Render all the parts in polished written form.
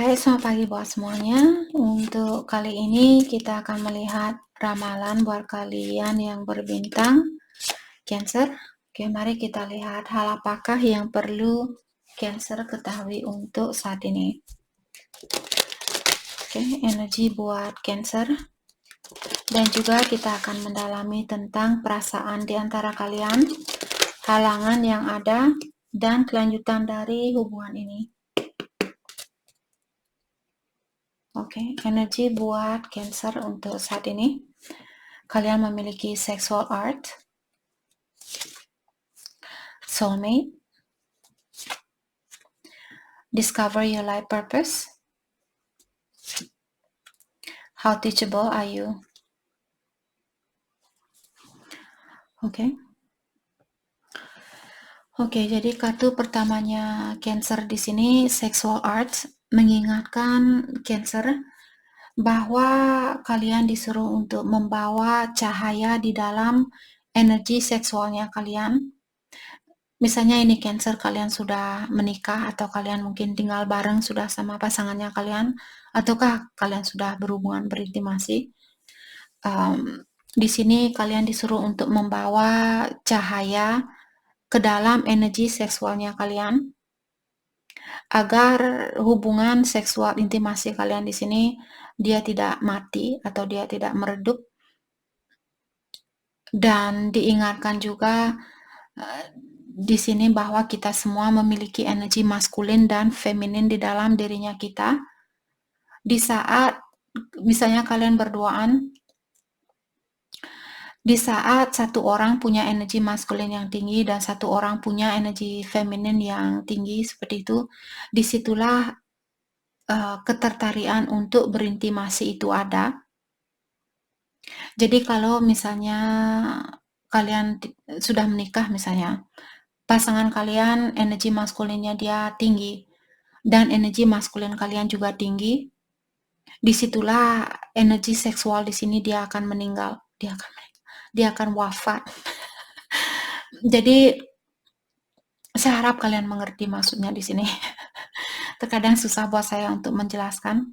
Hai, selamat pagi buat semuanya. Untuk kali ini kita akan melihat ramalan buat kalian yang berbintang Cancer. Oke, mari kita lihat hal apakah yang perlu Cancer ketahui untuk saat ini. Oke, energi buat Cancer. Dan juga kita akan mendalami tentang perasaan di antara kalian, halangan yang ada, dan kelanjutan dari hubungan ini. Oke, energi buat Cancer untuk saat ini. Kalian memiliki sexual art, soulmate, discover your life purpose, how teachable are you? Oke, jadi kartu pertamanya Cancer di sini sexual art mengingatkan Cancer bahwa kalian disuruh untuk membawa cahaya di dalam energi seksualnya kalian. Misalnya ini Cancer, kalian sudah menikah atau kalian mungkin tinggal bareng sudah sama pasangannya kalian, ataukah kalian sudah berhubungan berintimasi. Di sini kalian disuruh untuk membawa cahaya ke dalam energi seksualnya kalian, agar hubungan seksual intimasi kalian di sini dia tidak mati atau dia tidak meredup. Dan diingatkan juga di sini bahwa kita semua memiliki energi maskulin dan feminin di dalam dirinya kita. Di saat misalnya kalian berduaan, di saat satu orang punya energi maskulin yang tinggi dan satu orang punya energi feminin yang tinggi seperti itu, disitulah ketertarikan untuk berintimasi itu ada. Jadi kalau misalnya kalian sudah menikah misalnya, pasangan kalian energi maskulinnya dia tinggi dan energi maskulin kalian juga tinggi, disitulah energi seksual di sini dia akan meninggal, dia akan wafat. Jadi saya harap kalian mengerti maksudnya di sini. Terkadang susah buat saya untuk menjelaskan.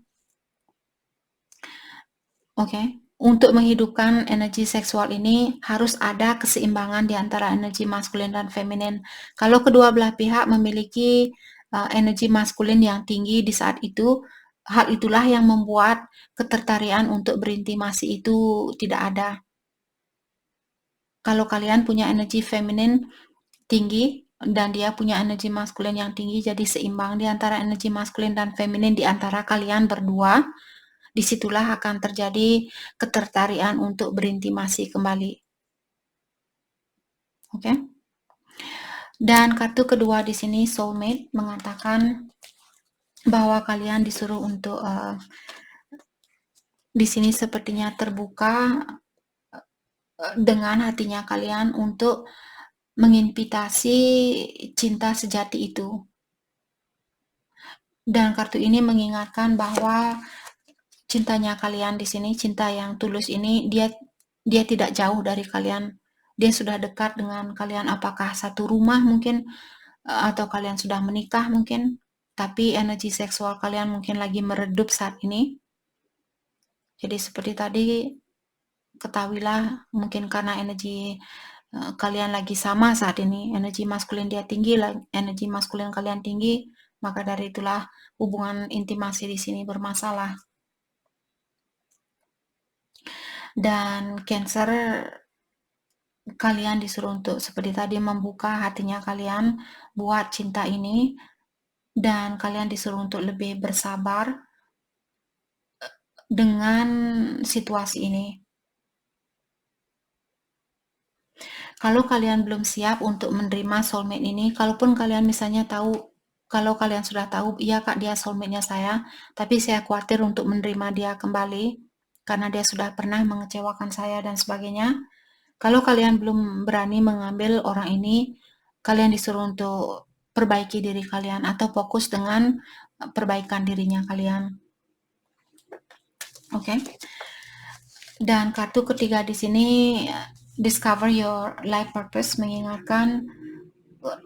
Oke. Untuk menghidupkan energi seksual ini harus ada keseimbangan di antara energi maskulin dan feminin. Kalau kedua belah pihak memiliki energi maskulin yang tinggi di saat itu, hal itulah yang membuat ketertarikan untuk berintimasi itu tidak ada. Kalau kalian punya energi feminin tinggi dan dia punya energi maskulin yang tinggi, jadi seimbang di antara energi maskulin dan feminin di antara kalian berdua, disitulah akan terjadi ketertarikan untuk berintimasi kembali. Oke. Dan kartu kedua di sini soulmate mengatakan bahwa kalian disuruh untuk di sini sepertinya terbuka dengan hatinya kalian untuk menginvitasi cinta sejati itu. Dan kartu ini mengingatkan bahwa cintanya kalian di sini, cinta yang tulus ini, dia tidak jauh dari kalian. Dia sudah dekat dengan kalian, apakah satu rumah mungkin, atau kalian sudah menikah mungkin, tapi energi seksual kalian mungkin lagi meredup saat ini. Jadi seperti tadi, ketahuilah mungkin karena energi kalian lagi sama saat ini, energi maskulin dia tinggi, energi maskulin kalian tinggi, maka dari itulah hubungan intimasi di sini bermasalah. Dan Cancer, kalian disuruh untuk seperti tadi membuka hatinya kalian buat cinta ini, dan kalian disuruh untuk lebih bersabar dengan situasi ini. Kalau kalian belum siap untuk menerima soulmate ini, kalaupun kalian misalnya tahu, kalau kalian sudah tahu, iya kak dia soulmate-nya saya, tapi saya khawatir untuk menerima dia kembali, karena dia sudah pernah mengecewakan saya dan sebagainya. Kalau kalian belum berani mengambil orang ini, kalian disuruh untuk perbaiki diri kalian atau fokus dengan perbaikan dirinya kalian. Oke. Dan kartu ketiga di sini discover your life purpose mengingatkan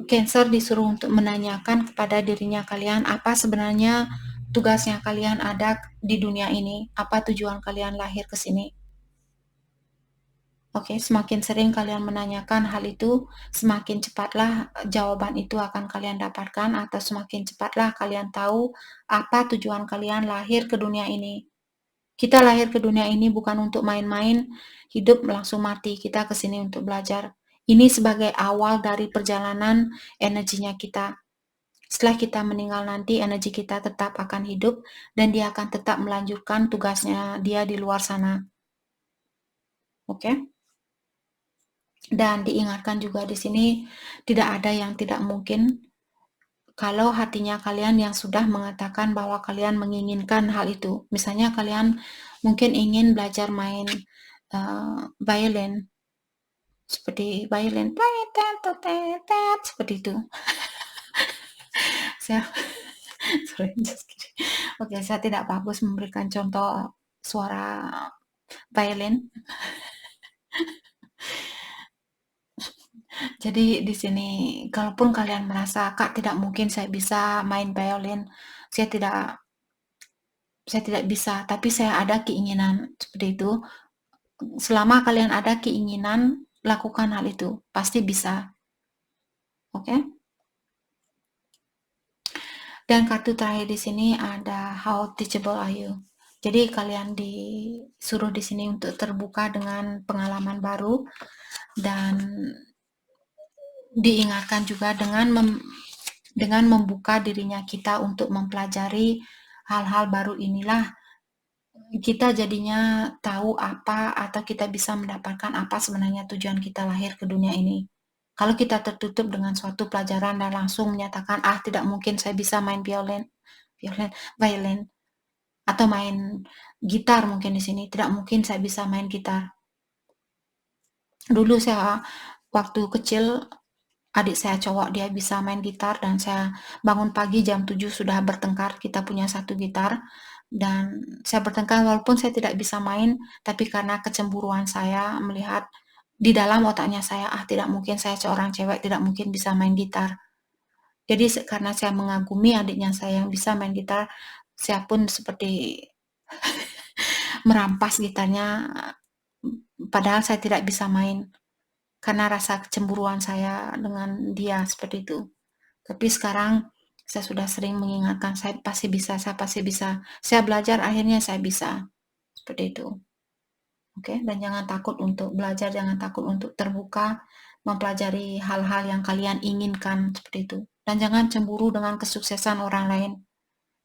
Cancer disuruh untuk menanyakan kepada dirinya kalian apa sebenarnya tugasnya kalian ada di dunia ini, apa tujuan kalian lahir ke sini. Oke, semakin sering kalian menanyakan hal itu, semakin cepatlah jawaban itu akan kalian dapatkan, atau semakin cepatlah kalian tahu apa tujuan kalian lahir ke dunia ini. Kita lahir ke dunia ini bukan untuk main-main, hidup langsung mati. Kita ke sini untuk belajar. Ini sebagai awal dari perjalanan energinya kita. Setelah kita meninggal nanti, energi kita tetap akan hidup dan dia akan tetap melanjutkan tugasnya dia di luar sana. Oke? Dan diingatkan juga di sini, tidak ada yang tidak mungkin kalau hatinya kalian yang sudah mengatakan bahwa kalian menginginkan hal itu. Misalnya kalian mungkin ingin belajar main violin, seperti violin, seperti itu. Saya sorry, just kidding. Oke, saya tidak bagus memberikan contoh suara violin. Jadi di sini, kalaupun kalian merasa, Kak, tidak mungkin saya bisa main violin, saya tidak bisa, tapi saya ada keinginan seperti itu. Selama kalian ada keinginan, lakukan hal itu, pasti bisa. Oke? Dan kartu terakhir di sini ada how teachable are you. Jadi kalian disuruh di sini untuk terbuka dengan pengalaman baru dan diingatkan juga dengan membuka dirinya kita untuk mempelajari hal-hal baru inilah kita jadinya tahu apa atau kita bisa mendapatkan apa sebenarnya tujuan kita lahir ke dunia ini. Kalau kita tertutup dengan suatu pelajaran dan langsung menyatakan, tidak mungkin saya bisa main violin, atau main gitar mungkin di sini, tidak mungkin saya bisa main gitar. Dulu saya waktu kecil, adik saya cowok dia bisa main gitar dan saya bangun pagi jam 7 sudah bertengkar, kita punya satu gitar dan saya bertengkar walaupun saya tidak bisa main, tapi karena kecemburuan saya melihat di dalam otaknya saya, tidak mungkin saya seorang cewek tidak mungkin bisa main gitar. Jadi karena saya mengagumi adiknya saya yang bisa main gitar, saya pun seperti merampas gitarnya padahal saya tidak bisa main karena rasa kecemburuan saya dengan dia seperti itu. Tapi sekarang saya sudah sering mengingatkan saya pasti bisa, saya pasti bisa. Saya belajar akhirnya saya bisa. Seperti itu. Oke, dan jangan takut untuk belajar, jangan takut untuk terbuka, mempelajari hal-hal yang kalian inginkan seperti itu. Dan jangan cemburu dengan kesuksesan orang lain.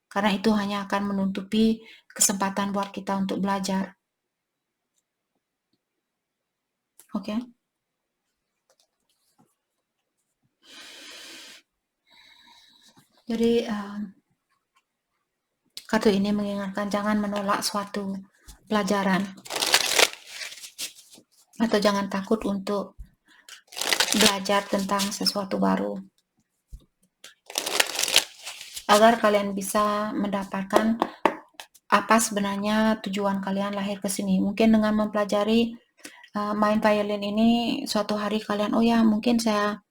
Karena itu hanya akan menutupi kesempatan buat kita untuk belajar. Oke. Jadi kartu ini mengingatkan jangan menolak suatu pelajaran atau jangan takut untuk belajar tentang sesuatu baru agar kalian bisa mendapatkan apa sebenarnya tujuan kalian lahir ke sini. Mungkin dengan mempelajari main violin ini suatu hari kalian mungkin saya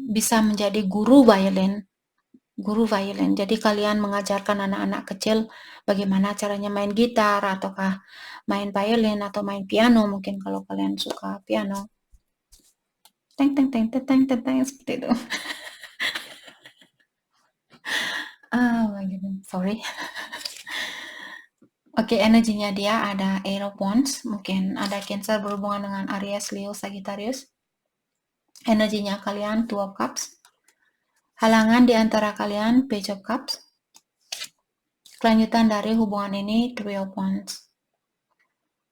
bisa menjadi guru violin. Jadi kalian mengajarkan anak-anak kecil bagaimana caranya main gitar ataukah main violin atau main piano mungkin kalau kalian suka piano. Teng teng teng teng teng teng, teng seperti itu. Oh my goodness, sorry. Oke, energinya dia ada Eight of Wands, mungkin ada Cancer berhubungan dengan Aries, Leo, Sagittarius. Energinya kalian Two of Cups. Halangan di antara kalian Page of Cups. Kelanjutan dari hubungan ini Three of Wands.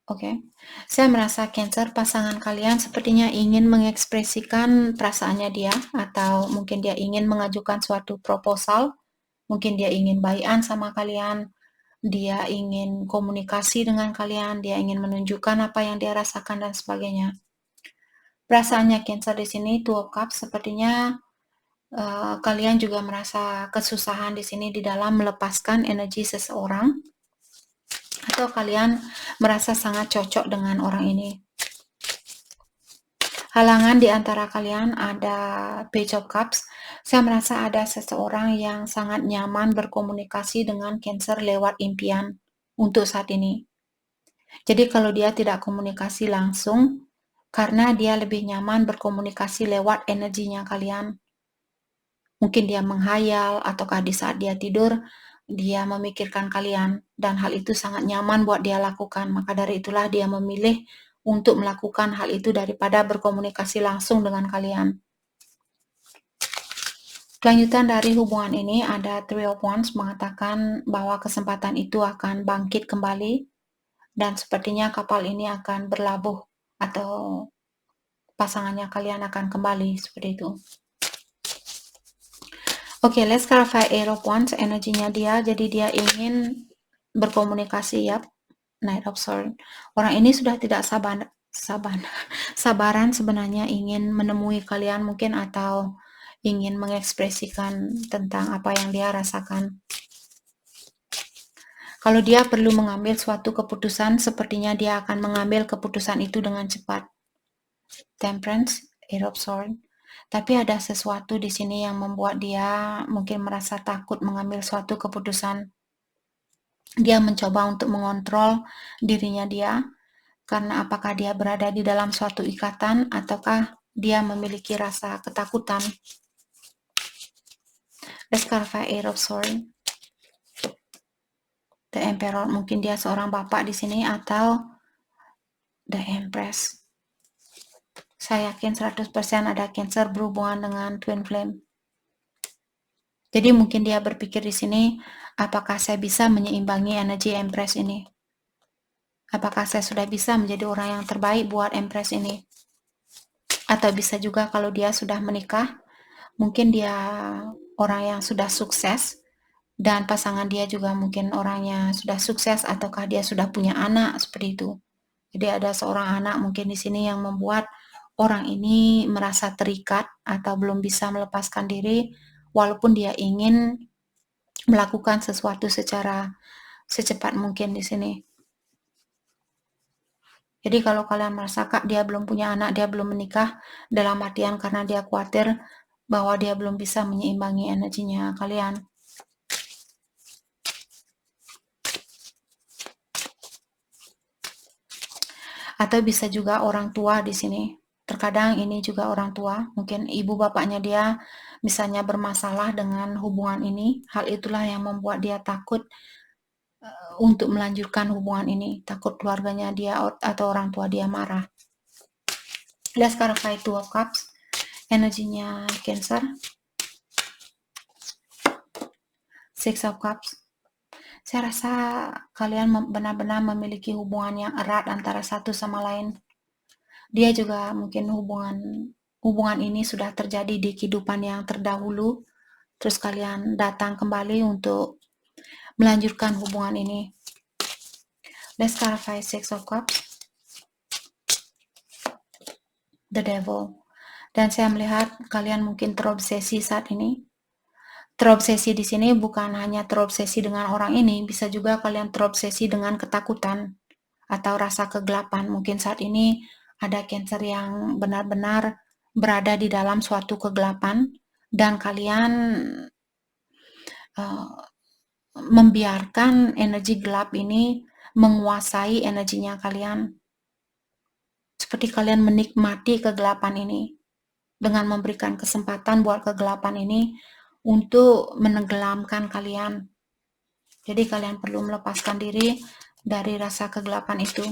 Oke, saya merasa Cancer pasangan kalian sepertinya ingin mengekspresikan perasaannya dia, atau mungkin dia ingin mengajukan suatu proposal, mungkin dia ingin buy-an sama kalian, dia ingin komunikasi dengan kalian, dia ingin menunjukkan apa yang dia rasakan dan sebagainya. Perasaannya Cancer di sini Two of Cups sepertinya kalian juga merasa kesusahan di sini di dalam melepaskan energi seseorang, atau kalian merasa sangat cocok dengan orang ini. Halangan di antara kalian ada Page of Cups. Saya merasa ada seseorang yang sangat nyaman berkomunikasi dengan Cancer lewat impian untuk saat ini. Jadi kalau dia tidak komunikasi langsung, karena dia lebih nyaman berkomunikasi lewat energinya kalian. Mungkin dia menghayal, ataukah di saat dia tidur, dia memikirkan kalian, dan hal itu sangat nyaman buat dia lakukan. Maka dari itulah dia memilih untuk melakukan hal itu daripada berkomunikasi langsung dengan kalian. Kelanjutan dari hubungan ini ada Three of Wands mengatakan bahwa kesempatan itu akan bangkit kembali, dan sepertinya kapal ini akan berlabuh atau pasangannya kalian akan kembali seperti itu. Oke, let's clarify Eight of Wands, energinya dia, jadi dia ingin berkomunikasi, ya. Knight of Swords. Orang ini sudah tidak sabaran sebenarnya ingin menemui kalian mungkin, atau ingin mengekspresikan tentang apa yang dia rasakan. Kalau dia perlu mengambil suatu keputusan, sepertinya dia akan mengambil keputusan itu dengan cepat. Temperance, Eight of Swords. Tapi ada sesuatu di sini yang membuat dia mungkin merasa takut mengambil suatu keputusan. Dia mencoba untuk mengontrol dirinya dia, karena apakah dia berada di dalam suatu ikatan, ataukah dia memiliki rasa ketakutan. Let's clarify Eight of Swords. The Emperor, mungkin dia seorang bapak di sini, atau The Empress. Saya yakin 100% ada Cancer berhubungan dengan Twin Flame. Jadi mungkin dia berpikir di sini, apakah saya bisa menyeimbangi energi Empress ini? Apakah saya sudah bisa menjadi orang yang terbaik buat Empress ini? Atau bisa juga kalau dia sudah menikah, mungkin dia orang yang sudah sukses, dan pasangan dia juga mungkin orangnya sudah sukses, ataukah dia sudah punya anak, seperti itu. Jadi ada seorang anak mungkin di sini yang membuat orang ini merasa terikat atau belum bisa melepaskan diri, walaupun dia ingin melakukan sesuatu secara secepat mungkin di sini. Jadi kalau kalian merasa dia belum punya anak, dia belum menikah, dalam artian karena dia khawatir bahwa dia belum bisa menyeimbangi energinya kalian. Atau bisa juga orang tua di sini. Terkadang ini juga orang tua, mungkin ibu bapaknya dia misalnya bermasalah dengan hubungan ini. Hal itulah yang membuat dia takut untuk melanjutkan hubungan ini. Takut keluarganya dia atau orang tua dia marah. Let's clarify Two of Cups. Energinya Cancer. Six of Cups. Saya rasa kalian benar-benar memiliki hubungan yang erat antara satu sama lain. Dia juga mungkin hubungan ini sudah terjadi di kehidupan yang terdahulu, terus kalian datang kembali untuk melanjutkan hubungan ini. Let's clarify Six of Cups. The Devil. Dan saya melihat kalian mungkin terobsesi saat ini. Terobsesi di sini bukan hanya terobsesi dengan orang ini, bisa juga kalian terobsesi dengan ketakutan atau rasa kegelapan. Mungkin saat ini ada Cancer yang benar-benar berada di dalam suatu kegelapan, dan kalian membiarkan energi gelap ini menguasai energinya kalian. Seperti kalian menikmati kegelapan ini dengan memberikan kesempatan buat kegelapan ini untuk menenggelamkan kalian. Jadi kalian perlu melepaskan diri dari rasa kegelapan itu.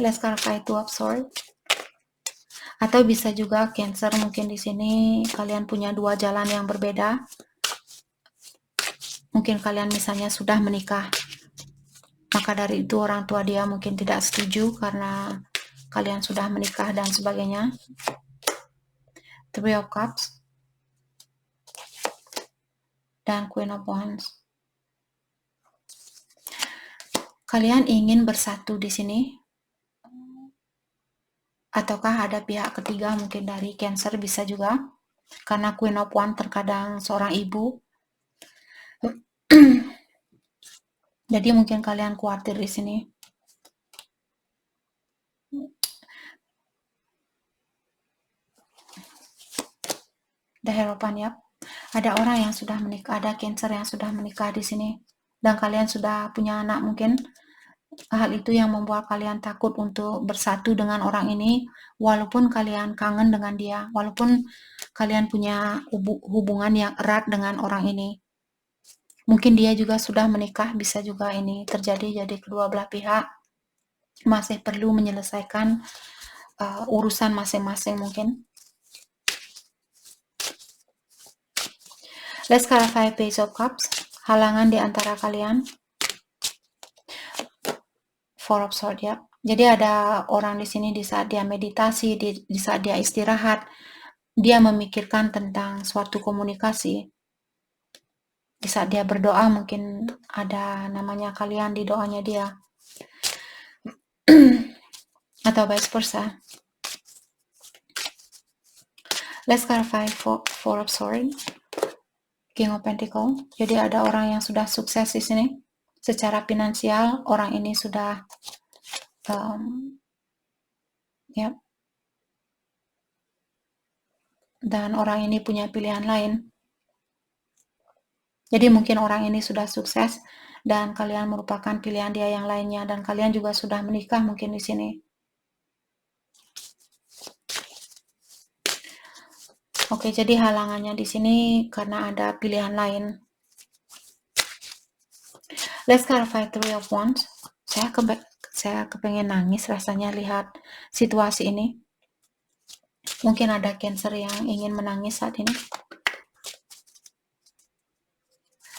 Let's clarify Two of Swords. Atau bisa juga Cancer mungkin di sini kalian punya dua jalan yang berbeda. Mungkin kalian misalnya sudah menikah, maka dari itu orang tua dia mungkin tidak setuju karena kalian sudah menikah dan sebagainya. Three of Cups dan Queen of Wands. Kalian ingin bersatu di sini, ataukah ada pihak ketiga mungkin dari Cancer, bisa juga, karena Queen of Wands terkadang seorang ibu. Jadi mungkin kalian khawatir di sini. The Hierophant ya. Ada orang yang sudah menikah, ada Cancer yang sudah menikah di sini. Dan kalian sudah punya anak mungkin. Hal itu yang membuat kalian takut untuk bersatu dengan orang ini, walaupun kalian kangen dengan dia, walaupun kalian punya hubungan yang erat dengan orang ini. Mungkin dia juga sudah menikah, bisa juga ini terjadi, jadi kedua belah pihak masih perlu menyelesaikan urusan masing-masing mungkin. Let's clarify Page of Cups. Halangan di antara kalian. Four of Swords ya. Jadi ada orang di sini di saat dia meditasi, di saat dia istirahat, dia memikirkan tentang suatu komunikasi. Di saat dia berdoa mungkin ada namanya kalian di doanya dia. Atau vice versa. Let's clarify Four of Swords. King of Pentacles. Jadi ada orang yang sudah sukses di sini. Secara finansial, orang ini sudah ya. Dan orang ini punya pilihan lain. Jadi mungkin orang ini sudah sukses dan kalian merupakan pilihan dia yang lainnya, dan kalian juga sudah menikah mungkin di sini. Oke, jadi halangannya di sini karena ada pilihan lain. Let's clarify Three of Wands. Saya kepengen nangis rasanya lihat situasi ini. Mungkin ada Cancer yang ingin menangis saat ini.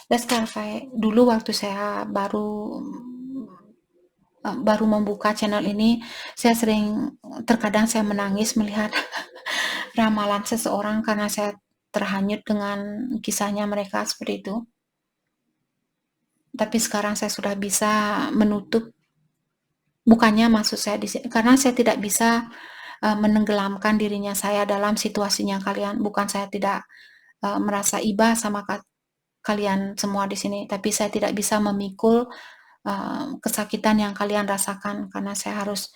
Let's clarify. Dulu waktu saya baru membuka channel ini, saya terkadang saya menangis melihat ramalan seseorang karena saya terhanyut dengan kisahnya mereka seperti itu. Tapi sekarang saya sudah bisa menutup, bukannya maksud saya di sini, karena saya tidak bisa menenggelamkan dirinya saya dalam situasinya kalian. Bukan saya tidak merasa iba sama kalian semua di sini, tapi saya tidak bisa memikul kesakitan yang kalian rasakan karena saya harus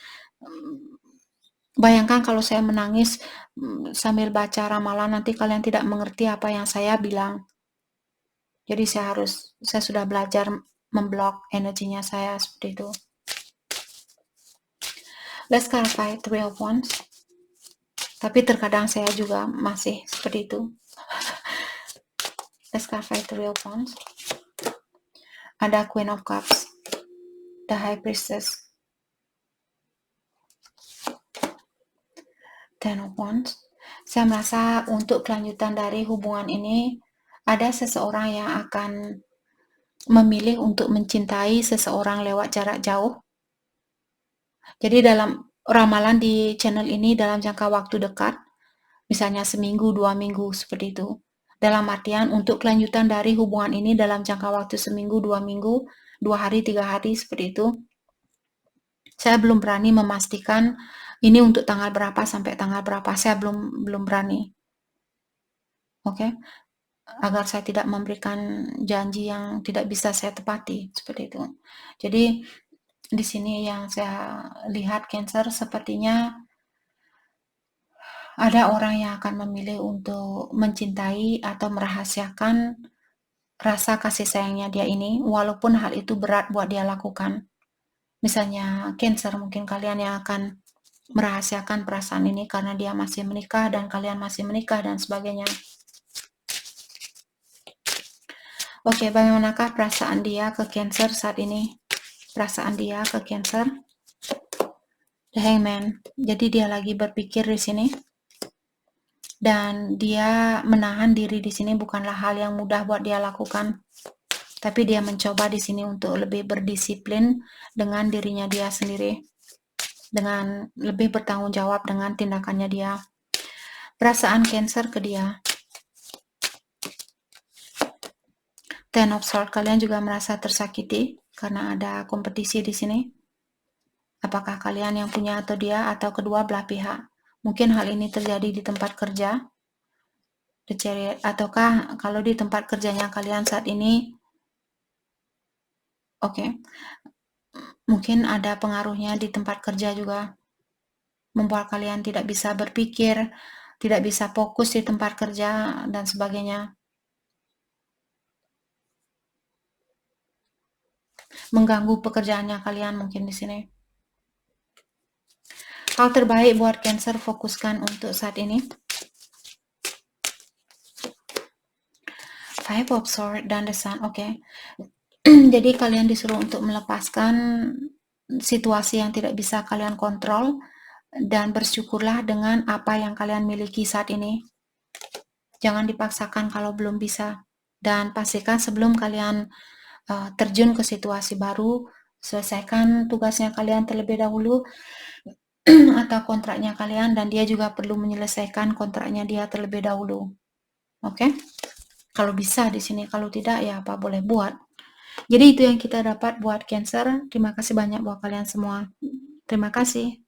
bayangkan kalau saya menangis sambil baca ramalan, nanti kalian tidak mengerti apa yang saya bilang. Jadi saya sudah belajar memblok energinya saya seperti itu. Let's clarify Three of Wands. Tapi terkadang saya juga masih seperti itu. Let's clarify Three of Wands. Ada Queen of Cups, the High Priestess, Ten of Wands. Saya merasa untuk kelanjutan dari hubungan ini, ada seseorang yang akan memilih untuk mencintai seseorang lewat jarak jauh. Jadi dalam ramalan di channel ini dalam jangka waktu dekat, misalnya seminggu, 2 minggu, seperti itu. Dalam artian untuk kelanjutan dari hubungan ini dalam jangka waktu seminggu, 2 minggu, 2 hari, 3 hari, seperti itu. Saya belum berani memastikan ini untuk tanggal berapa sampai tanggal berapa. Saya belum berani. Oke? Agar saya tidak memberikan janji yang tidak bisa saya tepati, seperti itu. Jadi di sini yang saya lihat Cancer, sepertinya ada orang yang akan memilih untuk mencintai atau merahasiakan rasa kasih sayangnya dia ini, walaupun hal itu berat buat dia lakukan. Misalnya Cancer, mungkin kalian yang akan merahasiakan perasaan ini karena dia masih menikah dan kalian masih menikah dan sebagainya. Oke, bagaimanakah perasaan dia ke Cancer saat ini? Perasaan dia ke Cancer? The Hangman. Jadi dia lagi berpikir di sini. Dan dia menahan diri di sini bukanlah hal yang mudah buat dia lakukan. Tapi dia mencoba di sini untuk lebih berdisiplin dengan dirinya dia sendiri. Dengan lebih bertanggung jawab dengan tindakannya dia. Perasaan Cancer ke dia. Ten of Swords, kalian juga merasa tersakiti karena ada kompetisi di sini. Apakah kalian yang punya atau dia atau kedua belah pihak? Mungkin hal ini terjadi di tempat kerja. Ataukah kalau di tempat kerjanya kalian saat ini, oke, mungkin ada pengaruhnya di tempat kerja juga. Membuat kalian tidak bisa berpikir tidak bisa fokus di tempat kerja dan sebagainya. Mengganggu pekerjaannya kalian mungkin di sini. Hal terbaik buat Cancer fokuskan untuk saat ini. Five of Swords dan The Sun, oke. Jadi kalian disuruh untuk melepaskan situasi yang tidak bisa kalian kontrol dan bersyukurlah dengan apa yang kalian miliki saat ini. Jangan dipaksakan kalau belum bisa, dan pastikan sebelum kalian terjun ke situasi baru, selesaikan tugasnya kalian terlebih dahulu atau kontraknya kalian, dan dia juga perlu menyelesaikan kontraknya dia terlebih dahulu. Oke? Kalau bisa di sini, kalau tidak ya apa boleh buat. Jadi itu yang kita dapat buat Cancer. Terima kasih banyak buat kalian semua. Terima kasih.